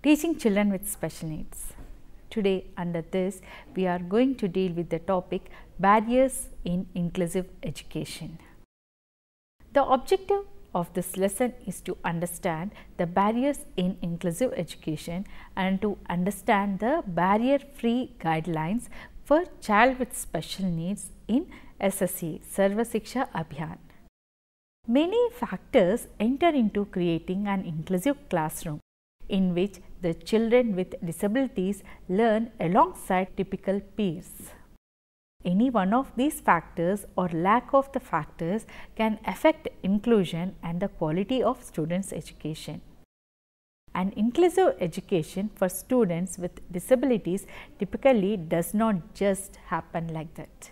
Teaching children with special needs. Today under this we are going to deal with the topic barriers in inclusive education. The objective of this lesson is to understand the barriers in inclusive education and to understand the barrier free guidelines for child with special needs in SSA Sarva Shiksha Abhiyan. Many factors enter into creating an inclusive classroom in which the children with disabilities learn alongside typical peers. Any one of these factors or lack of the factors can affect inclusion and the quality of students' education. An inclusive education for students with disabilities typically does not just happen like that.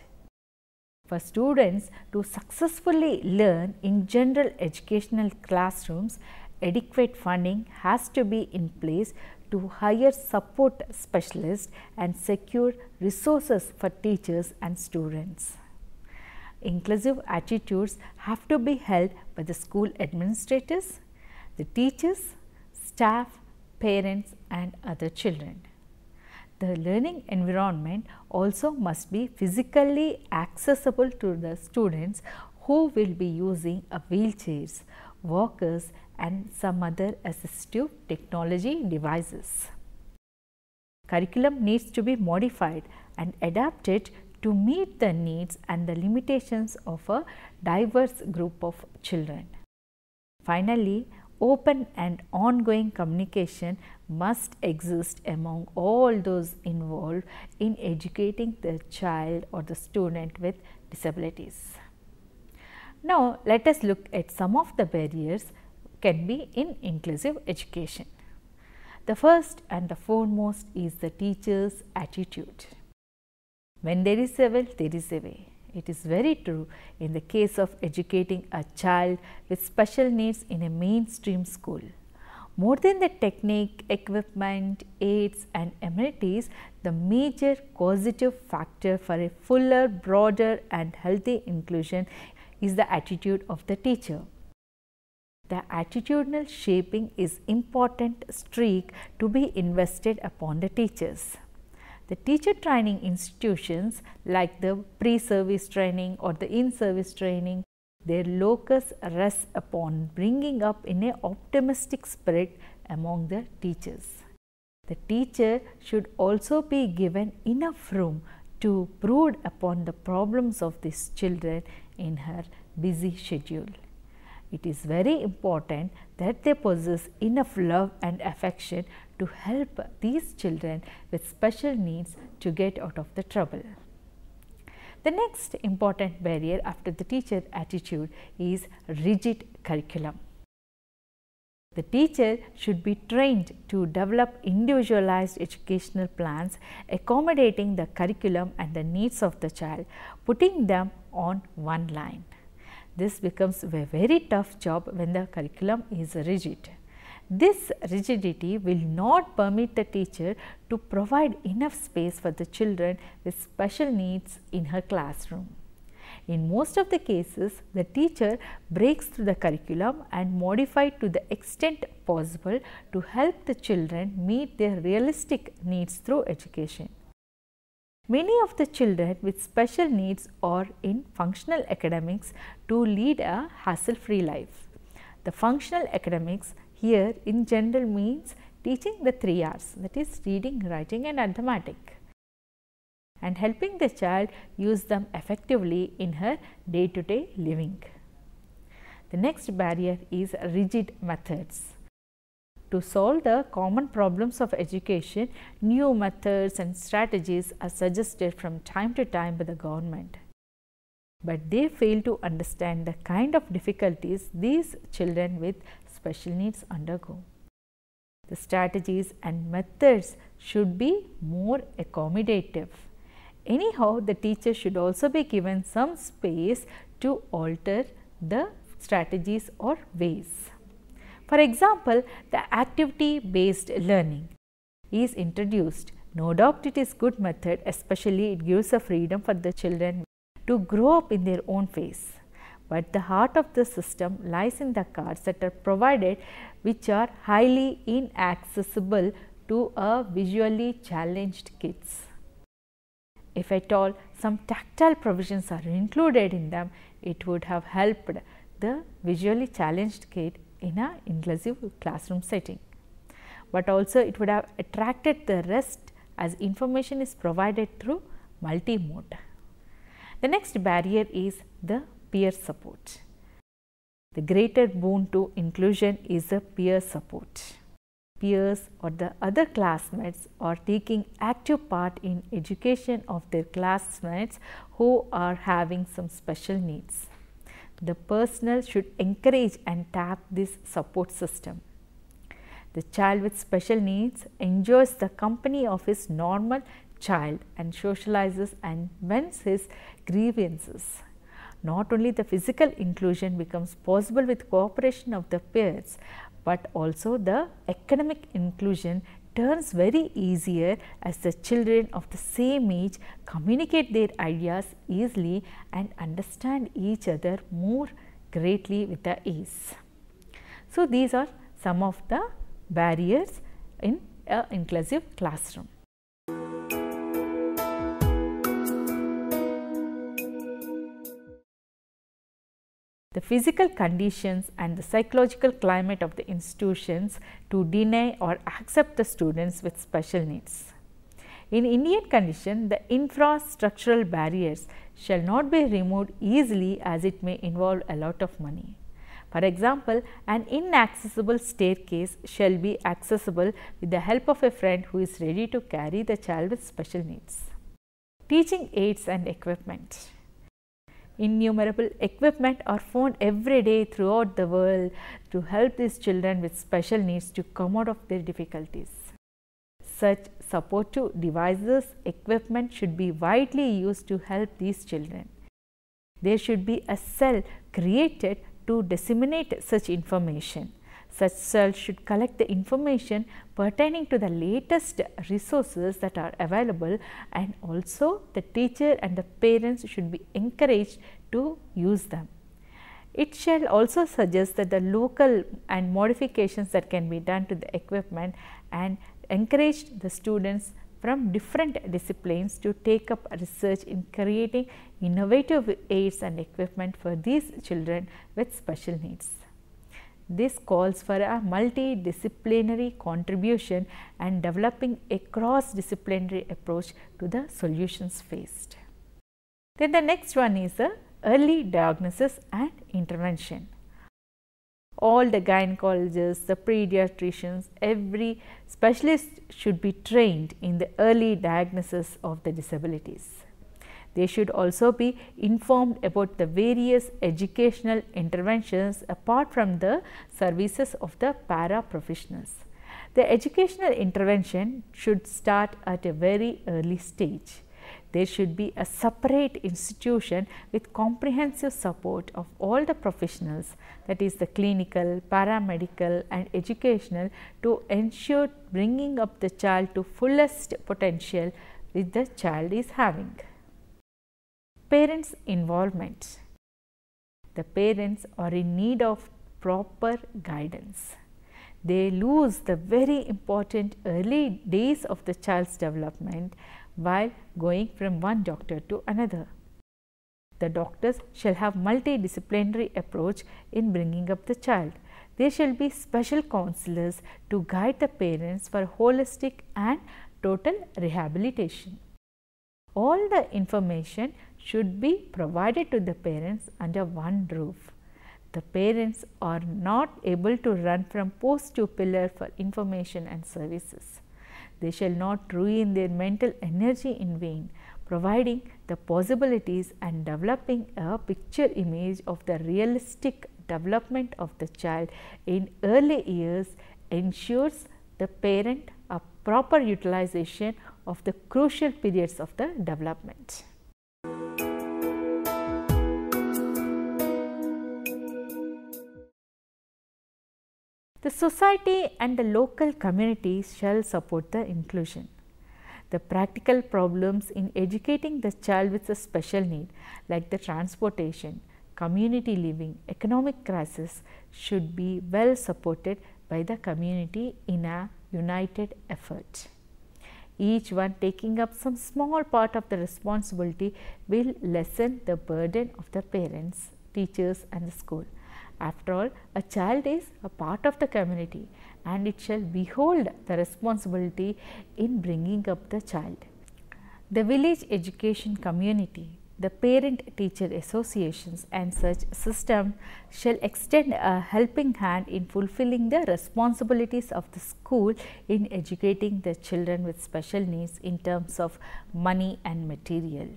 For students to successfully learn in general educational classrooms, adequate funding has to be in place to hire support specialists and secure resources for teachers and students. Inclusive attitudes have to be held by the school administrators, the teachers, staff, parents and other children. The learning environment also must be physically accessible to the students who will be using wheelchairs, walkers and some other assistive technology devices. Curriculum needs to be modified and adapted to meet the needs and the limitations of a diverse group of children. Finally, open and ongoing communication must exist among all those involved in educating the child or the student with disabilities. Now, let us look at some of the barriers can be in inclusive education. The first and the foremost is the teacher's attitude. When there is a will, there is a way. It is very true in the case of educating a child with special needs in a mainstream school. More than the technique, equipment, aids and amenities, the major causative factor for a fuller, broader and healthy inclusion is the attitude of the teacher. The attitudinal shaping is important streak to be invested upon the teachers. The teacher training institutions like the pre-service training or the in-service training, their locus rests upon bringing up in an optimistic spirit among the teachers. The teacher should also be given enough room to brood upon the problems of these children in her busy schedule. It is very important that they possess enough love and affection to help these children with special needs to get out of the trouble. The next important barrier after the teacher attitude is rigid curriculum. The teacher should be trained to develop individualized educational plans accommodating the curriculum and the needs of the child, putting them on one line. This becomes a very tough job when the curriculum is rigid. This rigidity will not permit the teacher to provide enough space for the children with special needs in her classroom. In most of the cases, the teacher breaks through the curriculum and modifies to the extent possible to help the children meet their realistic needs through education. Many of the children with special needs are in functional academics to lead a hassle-free life. The functional academics here in general means teaching the 3 R's, that is reading, writing and arithmetic, and helping the child use them effectively in her day-to-day living. The next barrier is rigid methods. To solve the common problems of education, new methods and strategies are suggested from time to time by the government. But they fail to understand the kind of difficulties these children with special needs undergo. The strategies and methods should be more accommodative. Anyhow, the teacher should also be given some space to alter the strategies or ways. For example, the activity based learning is introduced. No doubt it is good method, especially it gives a freedom for the children to grow up in their own pace. but the heart of the system lies in the cards that are provided, which are highly inaccessible to a visually challenged kids. If at all some tactile provisions are included in them, it would have helped the visually challenged kid in an inclusive classroom setting. But also it would have attracted the rest as information is provided through multimode. The next barrier is the peer support. The greater boon to inclusion is the peer support. Peers or the other classmates are taking active part in education of their classmates who are having some special needs. The personnel should encourage and tap this support system. The child with special needs enjoys the company of his normal child and socializes and vents his grievances. Not only the physical inclusion becomes possible with cooperation of the peers, but also the academic inclusion turns very easier as the children of the same age communicate their ideas easily and understand each other more greatly with the ease. So, these are some of the barriers in an inclusive classroom. The physical conditions and the psychological climate of the institutions to deny or accept the students with special needs. In Indian condition, the infrastructural barriers shall not be removed easily as it may involve a lot of money. For example, an inaccessible staircase shall be accessible with the help of a friend who is ready to carry the child with special needs. Teaching aids and equipment. Innumerable equipment are found every day throughout the world to help these children with special needs to come out of their difficulties. Such supportive devices, equipment should be widely used to help these children. There should be a cell created to disseminate such information. Such cells should collect the information pertaining to the latest resources that are available, and also the teacher and the parents should be encouraged to use them. It shall also suggest that the local and modifications that can be done to the equipment and encourage the students from different disciplines to take up research in creating innovative aids and equipment for these children with special needs. This calls for a multidisciplinary contribution and developing a cross-disciplinary approach to the solutions faced. Then the next one is the early diagnosis and intervention. All the gynecologists, the pediatricians, every specialist should be trained in the early diagnosis of the disabilities. They should also be informed about the various educational interventions apart from the services of the para-professionals. The educational intervention should start at a very early stage. There should be a separate institution with comprehensive support of all the professionals, that is the clinical, paramedical and educational, to ensure bringing up the child to fullest potential which the child is having. Parents' involvement. The parents are in need of proper guidance. They lose the very important early days of the child's development while going from one doctor to another. The doctors shall have multidisciplinary approach in bringing up the child. There shall be special counselors to guide the parents for holistic and total rehabilitation. All the information should be provided to the parents under one roof. The parents are not able to run from post to pillar for information and services. They shall not ruin their mental energy in vain. Providing the possibilities and developing a picture image of the realistic development of the child in early years ensures the parent a proper utilization of the crucial periods of the development. The society and the local communities shall support the inclusion. The practical problems in educating the child with a special need, like the transportation, community living, economic crisis should be well supported by the community in a united effort. Each one taking up some small part of the responsibility will lessen the burden of the parents, teachers and the school. After all, a child is a part of the community and it shall behold the responsibility in bringing up the child. The village education community, the parent-teacher associations and such system shall extend a helping hand in fulfilling the responsibilities of the school in educating the children with special needs in terms of money and material.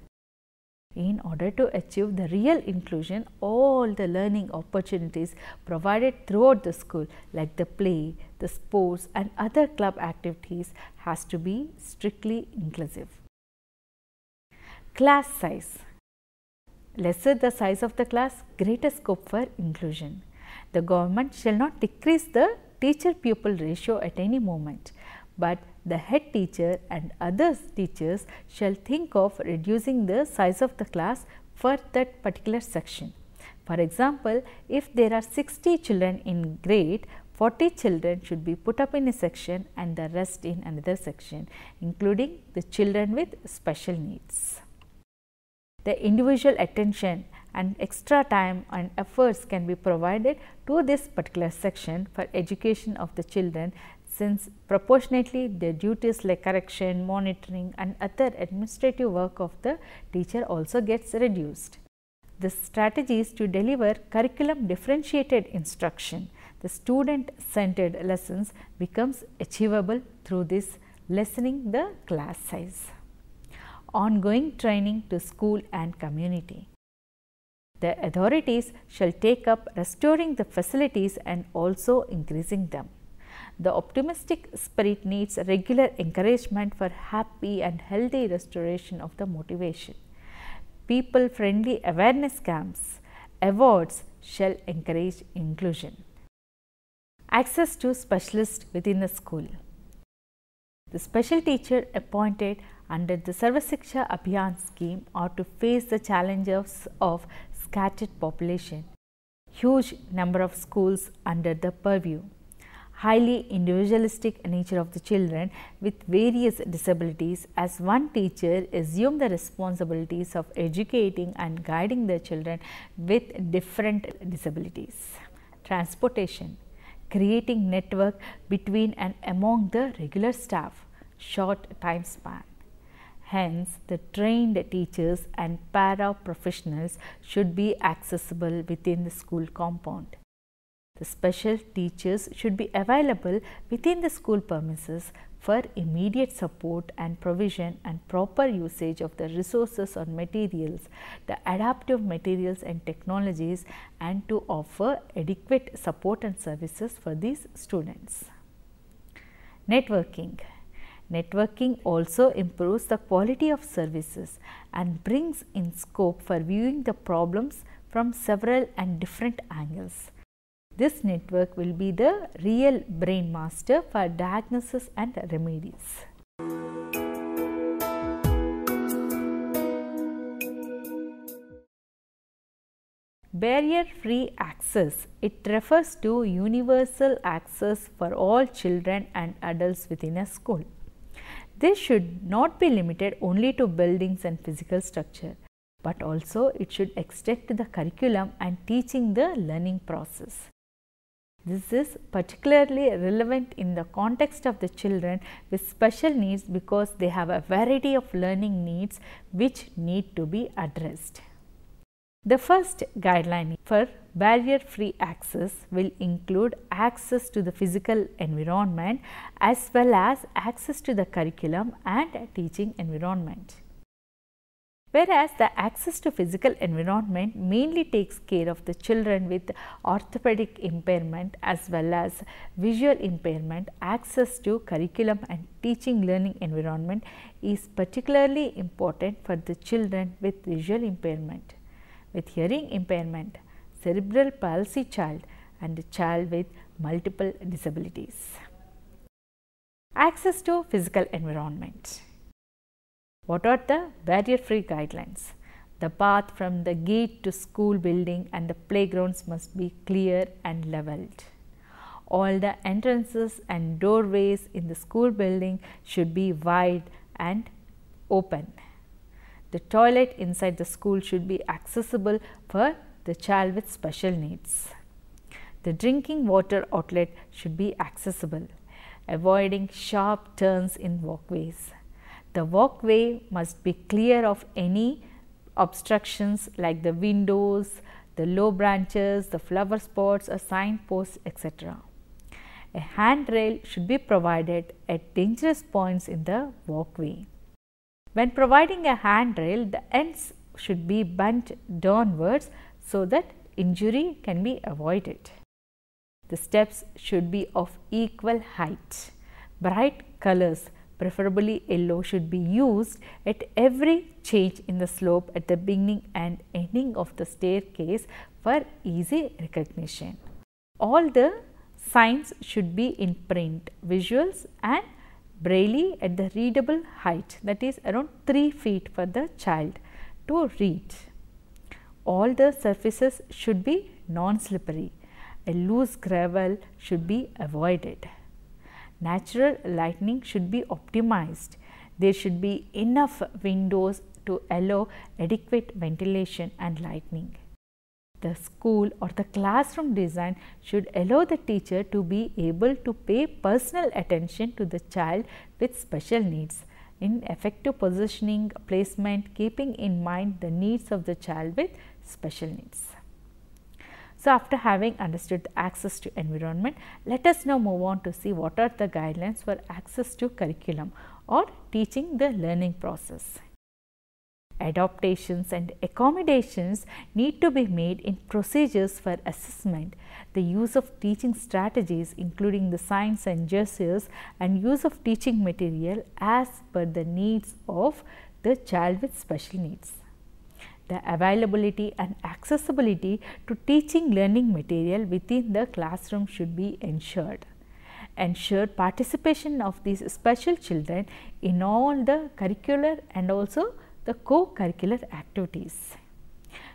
In order to achieve the real inclusion, all the learning opportunities provided throughout the school like the play, the sports and other club activities has to be strictly inclusive. Class size. Lesser the size of the class, greater scope for inclusion. The government shall not decrease the teacher-pupil ratio at any moment, but the head teacher and other teachers shall think of reducing the size of the class for that particular section. For example, if there are 60 children in grade, 40 children should be put up in a section and the rest in another section, including the children with special needs. The individual attention and extra time and efforts can be provided to this particular section for education of the children, since proportionately the duties like correction, monitoring and other administrative work of the teacher also gets reduced. The strategies to deliver curriculum differentiated instruction, the student centered lessons becomes achievable through this lessening the class size. Ongoing training to school and community. The authorities shall take up restoring the facilities and also increasing them. The optimistic spirit needs regular encouragement for happy and healthy restoration of the motivation. People friendly awareness camps, awards shall encourage inclusion. Access to specialists within the school. The special teacher appointed under the Sarva Shiksha Abhiyan scheme are to face the challenges of scattered population, huge number of schools under the purview, highly individualistic nature of the children with various disabilities, as one teacher assume the responsibilities of educating and guiding the children with different disabilities. Transportation. Creating network between and among the regular staff, short time span. Hence, the trained teachers and para-professionals should be accessible within the school compound. The special teachers should be available within the school premises for immediate support and provision and proper usage of the resources or materials, the adaptive materials and technologies, and to offer adequate support and services for these students. Networking. Networking also improves the quality of services and brings in scope for viewing the problems from several and different angles. This network will be the real brain master for diagnosis and remedies. Barrier-free access. It refers to universal access for all children and adults within a school. This should not be limited only to buildings and physical structure, but also it should extend to the curriculum and teaching the learning process. This is particularly relevant in the context of the children with special needs because they have a variety of learning needs which need to be addressed. The first guideline for barrier-free access will include access to the physical environment as well as access to the curriculum and teaching environment. Whereas the access to physical environment mainly takes care of the children with orthopedic impairment as well as visual impairment, access to curriculum and teaching learning environment is particularly important for the children with visual impairment, with hearing impairment, cerebral palsy child and a child with multiple disabilities. Access to physical environment. What are the barrier-free guidelines? The path from the gate to school building and the playgrounds must be clear and leveled. All the entrances and doorways in the school building should be wide and open. The toilet inside the school should be accessible for the child with special needs. The drinking water outlet should be accessible, avoiding sharp turns in walkways. The walkway must be clear of any obstructions like the windows, the low branches, the flower spots or signposts, etc. A handrail should be provided at dangerous points in the walkway. When providing a handrail, the ends should be bent downwards so that injury can be avoided. The steps should be of equal height. Bright colors, preferably yellow, should be used at every change in the slope at the beginning and ending of the staircase for easy recognition. All the signs should be in print, visuals and braille at the readable height, that is around 3 feet for the child to read. All the surfaces should be non-slippery. A loose gravel should be avoided. Natural lighting should be optimized. There should be enough windows to allow adequate ventilation and lighting. The school or the classroom design should allow the teacher to be able to pay personal attention to the child with special needs in effective positioning, placement, keeping in mind the needs of the child with special needs. So, after having understood the access to environment, let us now move on to see what are the guidelines for access to curriculum or teaching the learning process. Adaptations and accommodations need to be made in procedures for assessment, the use of teaching strategies including the signs and gestures and use of teaching material as per the needs of the child with special needs. The availability and accessibility to teaching learning material within the classroom should be ensured. Ensure participation of these special children in all the curricular and also the co-curricular activities.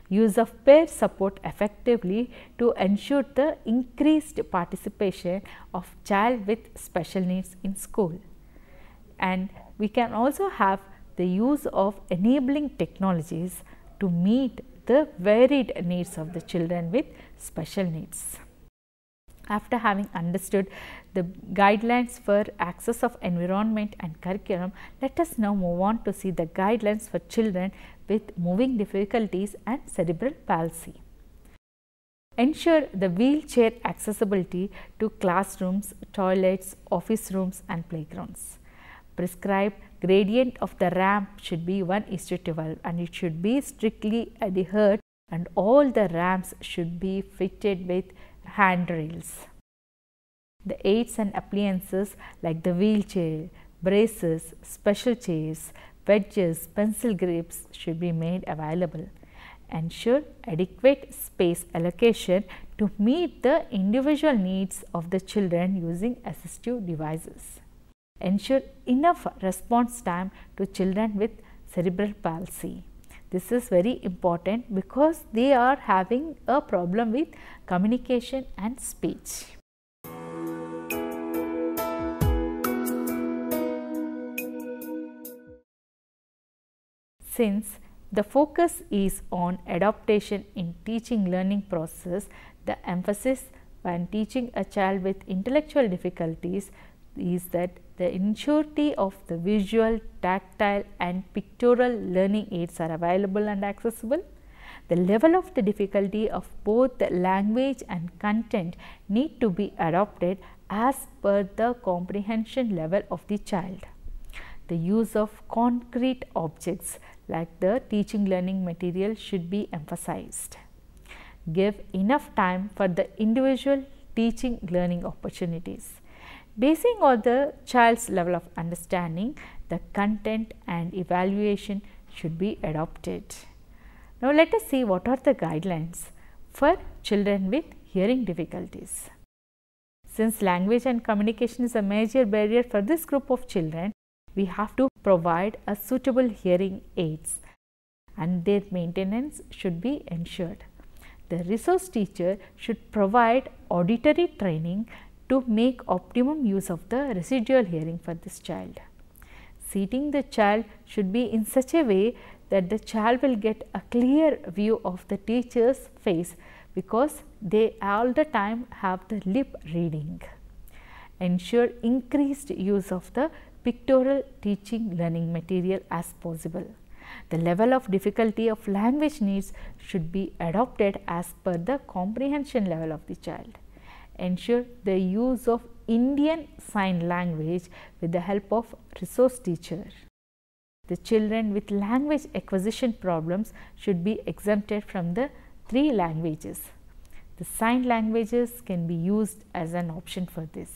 Use of peer support effectively to ensure the increased participation of child with special needs in school. And we can also have the use of enabling technologies to meet the varied needs of the children with special needs. After having understood the guidelines for access of environment and curriculum, let us now move on to see the guidelines for children with moving difficulties and cerebral palsy. Ensure the wheelchair accessibility to classrooms, toilets, office rooms and playgrounds. Prescribe gradient of the ramp should be 1:12 and it should be strictly adhered, and all the ramps should be fitted with handrails. The aids and appliances like the wheelchair, braces, special chairs, wedges, pencil grips should be made available. Ensure adequate space allocation to meet the individual needs of the children using assistive devices. Ensure enough response time to children with cerebral palsy. This is very important because they are having a problem with communication and speech. Since the focus is on adaptation in teaching learning process, the emphasis when teaching a child with intellectual difficulties is that the ensurety of the visual, tactile and pictorial learning aids are available and accessible. The level of the difficulty of both the language and content need to be adopted as per the comprehension level of the child. The use of concrete objects like the teaching learning material should be emphasized. Give enough time for the individual teaching learning opportunities. Basing on the child's level of understanding, the content and evaluation should be adopted. Now, let us see what are the guidelines for children with hearing difficulties. Since language and communication is a major barrier for this group of children, we have to provide a suitable hearing aids. and their maintenance should be ensured. The resource teacher should provide auditory training to make optimum use of the residual hearing for this child. Seating the child should be in such a way that the child will get a clear view of the teacher's face, because they all the time have the lip reading. Ensure increased use of the pictorial teaching learning material as possible. The level of difficulty of language needs should be adopted as per the comprehension level of the child. Ensure the use of Indian Sign Language with the help of resource teacher. The children with language acquisition problems should be exempted from the 3 languages. The sign languages can be used as an option for this.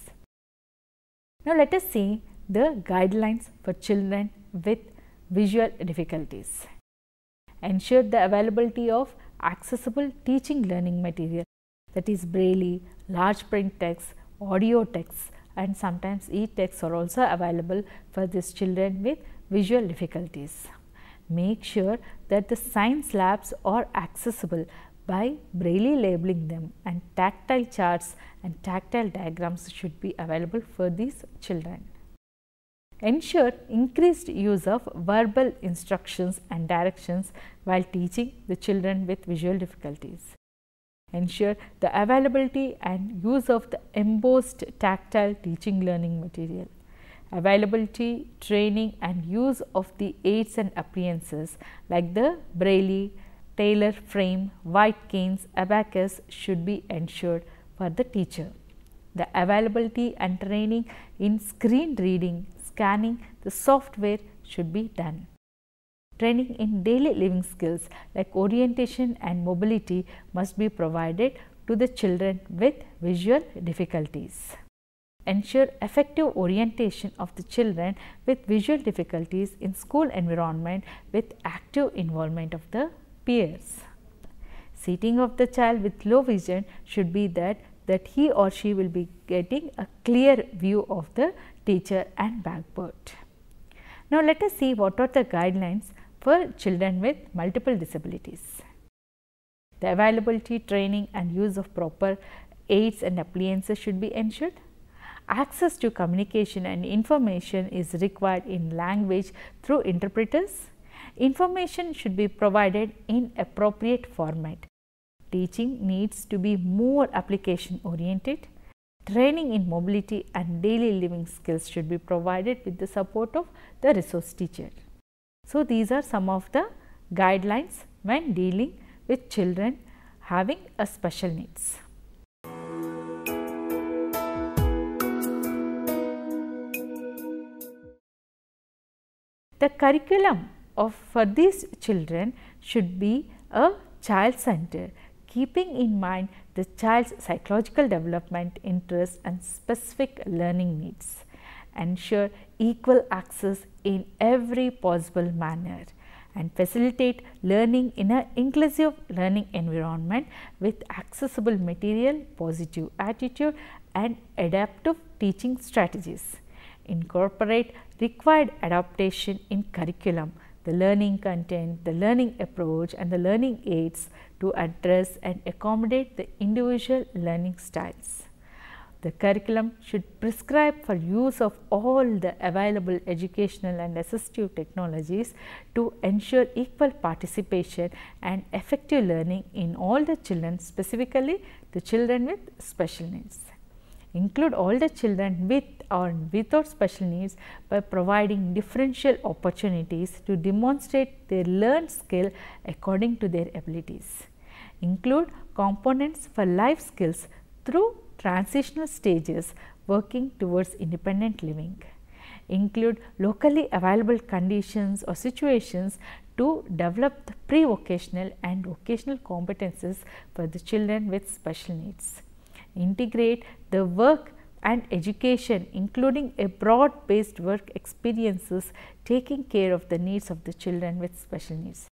Now, let us see the guidelines for children with visual difficulties. Ensure the availability of accessible teaching learning material, that is Braille, large print text, audio text, and sometimes e-texts are also available for these children with visual difficulties. Make sure that the science labs are accessible by Braille labeling them, and tactile charts and tactile diagrams should be available for these children. Ensure increased use of verbal instructions and directions while teaching the children with visual difficulties. Ensure the availability and use of the embossed tactile teaching learning material. Availability, training and use of the aids and appliances like the Braille, Taylor frame, white canes, abacus should be ensured for the teacher. The availability and training in screen reading, scanning the software should be done. Training in daily living skills like orientation and mobility must be provided to the children with visual difficulties. Ensure effective orientation of the children with visual difficulties in school environment with active involvement of the peers. Seating of the child with low vision should be that he or she will be getting a clear view of the teacher and blackboard. Now, let us see what are the guidelines for children with multiple disabilities. The availability, training and use of proper aids and appliances should be ensured. Access to communication and information is required in language through interpreters. Information should be provided in appropriate format. Teaching needs to be more application oriented. Training in mobility and daily living skills should be provided with the support of the resource teacher. So, these are some of the guidelines when dealing with children having a special needs. The curriculum for these children should be a child centered, keeping in mind the child's psychological development, interests and specific learning needs. Ensure equal access in every possible manner and facilitate learning in an inclusive learning environment with accessible material, positive attitude and adaptive teaching strategies. Incorporate required adaptation in curriculum, the learning content, the learning approach and the learning aids to address and accommodate the individual learning styles. The curriculum should prescribe for use of all the available educational and assistive technologies to ensure equal participation and effective learning in all the children, specifically the children with special needs. Include all the children with or without special needs by providing differential opportunities to demonstrate their learned skill according to their abilities. Include components for life skills through transitional stages working towards independent living. Include locally available conditions or situations to develop the pre-vocational and vocational competences for the children with special needs. Integrate the work and education, including a broad based work experiences taking care of the needs of the children with special needs.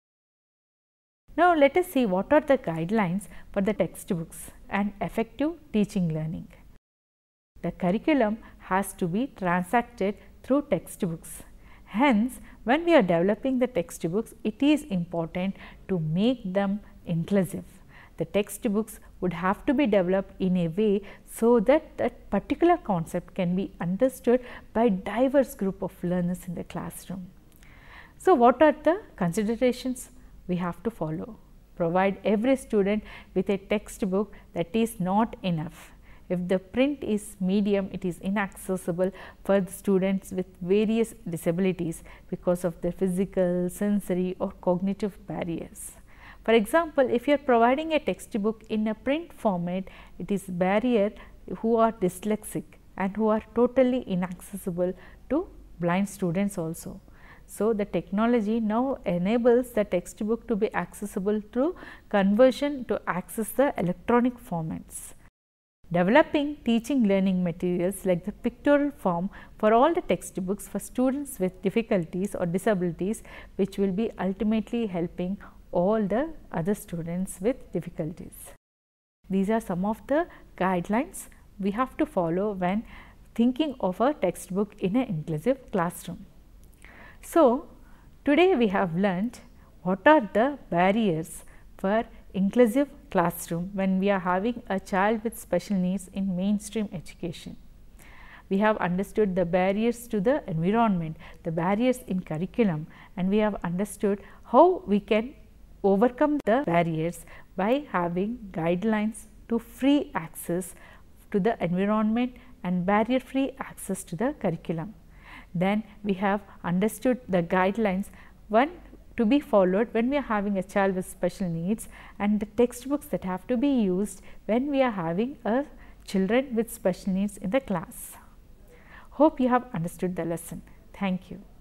Now, let us see what are the guidelines for the textbooks and effective teaching learning. The curriculum has to be transacted through textbooks. Hence, when we are developing the textbooks, it is important to make them inclusive. The textbooks would have to be developed in a way so that that particular concept can be understood by diverse group of learners in the classroom. So, what are the considerations we have to follow? Provide every student with a textbook. That is not enough. If the print is medium, it is inaccessible for the students with various disabilities because of their physical, sensory or cognitive barriers. For example, if you are providing a textbook in a print format, it is barrier who are dyslexic and who are totally inaccessible to blind students also. So, the technology now enables the textbook to be accessible through conversion to access the electronic formats. Developing teaching learning materials like the pictorial form for all the textbooks for students with difficulties or disabilities, which will be ultimately helping all the other students with difficulties. These are some of the guidelines we have to follow when thinking of a textbook in an inclusive classroom. So, today we have learnt what are the barriers for inclusive classroom when we are having a child with special needs in mainstream education. We have understood the barriers to the environment, the barriers in curriculum, and we have understood how we can overcome the barriers by having guidelines to free access to the environment and barrier free access to the curriculum. Then we have understood the guidelines to be followed when we are having a child with special needs and the textbooks that have to be used when we are having a children with special needs in the class. Hope you have understood the lesson. Thank you.